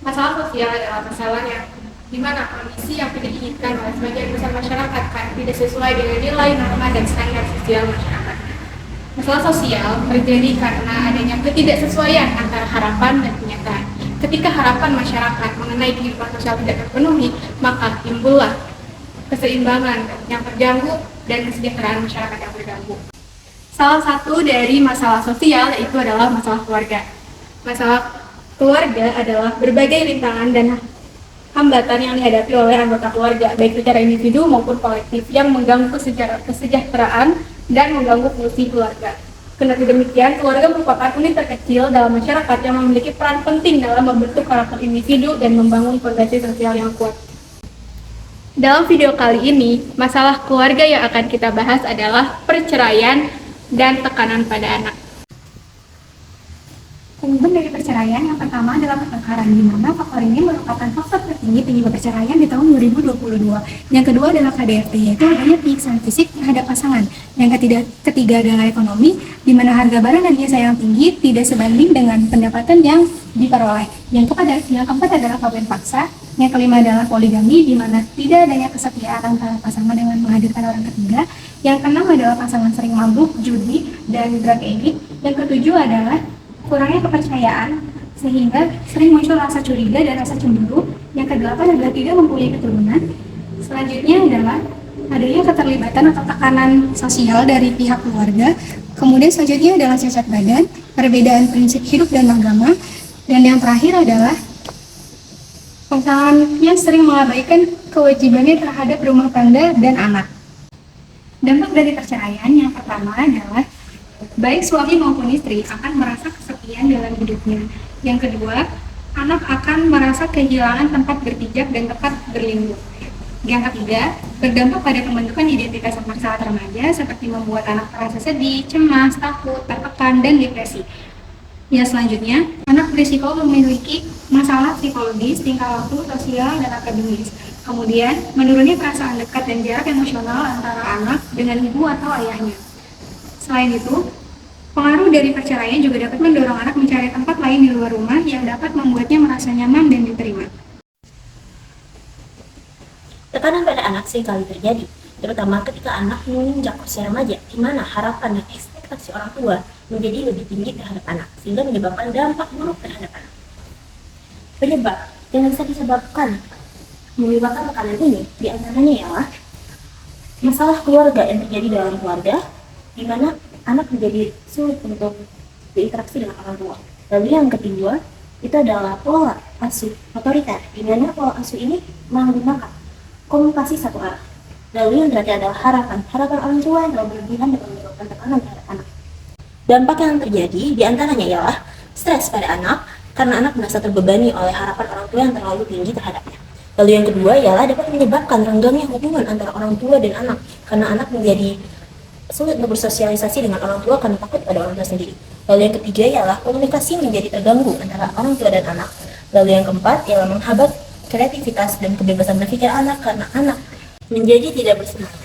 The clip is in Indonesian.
Masalah sosial adalah masalah yang dimana kondisi yang tidak diinginkan oleh sebagian besar masyarakat kan tidak sesuai dengan nilai, norma, dan standar sosial masyarakat. Masalah sosial terjadi karena adanya ketidaksesuaian antara harapan dan kenyataan. Ketika harapan masyarakat mengenai kehidupan sosial tidak terpenuhi, maka timbullah keseimbangan yang terganggu dan kesejahteraan masyarakat yang terganggu. Salah satu dari masalah sosial yaitu adalah masalah keluarga. Masalah keluarga adalah berbagai rintangan dan hambatan yang dihadapi oleh anggota keluarga, baik secara individu maupun kolektif, yang mengganggu kesejahteraan dan mengganggu fungsi keluarga. Kendati demikian, keluarga merupakan unit terkecil dalam masyarakat yang memiliki peran penting dalam membentuk karakter individu dan membangun fondasi sosial yang kuat. Dalam video kali ini, masalah keluarga yang akan kita bahas adalah perceraian dan tekanan pada anak. Penyebab dari perceraian yang pertama adalah pertengkaran, di mana faktor ini merupakan faktor tertinggi penyebab perceraian di tahun 2022. Yang kedua adalah KDRT, yaitu adanya penyiksaan fisik terhadap pasangan. Yang ketiga adalah ekonomi, di mana harga barang dan jasa yang tinggi tidak sebanding dengan pendapatan yang diperoleh. Yang keempat adalah kawin paksa. Yang kelima adalah poligami, di mana tidak adanya kesetiaan antara pasangan dengan menghadirkan orang ketiga. Yang keenam adalah pasangan sering mabuk, judi, dan drug addict. Yang ketujuh adalah kurangnya kepercayaan sehingga sering muncul rasa curiga dan rasa cemburu. Yang kedelapan adalah tidak mempunyai keturunan. Selanjutnya adalah adanya keterlibatan atau tekanan sosial dari pihak keluarga. Kemudian selanjutnya adalah cacat badan, perbedaan prinsip hidup dan agama. Dan yang terakhir adalah pasangannya sering mengabaikan kewajibannya terhadap rumah tangga dan anak. Dampak dari perceraian yang pertama adalah baik suami maupun istri akan merasa kesepian dalam hidupnya. Yang kedua, anak akan merasa kehilangan tempat berpijak dan tempat berlindung. Yang ketiga, berdampak pada pembentukan identitas saat remaja seperti membuat anak merasa sedih, cemas, takut, tertekan, dan depresi. Yang selanjutnya, anak berisiko memiliki masalah psikologis, tingkah laku, sosial, dan akademis. Kemudian, menurunnya perasaan dekat dan jarak emosional antara anak dengan ibu atau ayahnya. Selain itu, pengaruh dari perceraian juga dapat mendorong anak mencari tempat lain di luar rumah yang dapat membuatnya merasa nyaman dan diterima. Tekanan pada anak seringkali terjadi, terutama ketika anak menginjak usia remaja, di mana harapan dan ekspektasi orang tua menjadi lebih tinggi terhadap anak, sehingga menyebabkan dampak buruk terhadap anak. Penyebab yang bisa menyebabkan tekanan ini, diantaranya ialah masalah keluarga yang terjadi dalam keluarga, di mana anak menjadi sulit untuk berinteraksi dengan orang tua. Lalu yang kedua, itu adalah pola asuh otoriter, di mana pola asuh ini menggunakan komunikasi satu arah. Lalu yang terakhir adalah harapan orang tua yang terlalu berlebihan dapat menyebabkan tekanan terhadap anak. Dampak yang terjadi diantaranya ialah stres pada anak, karena anak merasa terbebani oleh harapan orang tua yang terlalu tinggi terhadapnya. Lalu yang kedua ialah dapat menyebabkan renggangnya hubungan antara orang tua dan anak, karena anak menjadi sulit untuk bersosialisasi dengan orang tua karena takut pada orang tua sendiri. Lalu yang ketiga ialah komunikasi menjadi terganggu antara orang tua dan anak. Lalu yang keempat ialah menghambat kreativitas dan kebebasan berpikir anak karena anak menjadi tidak bersemangat.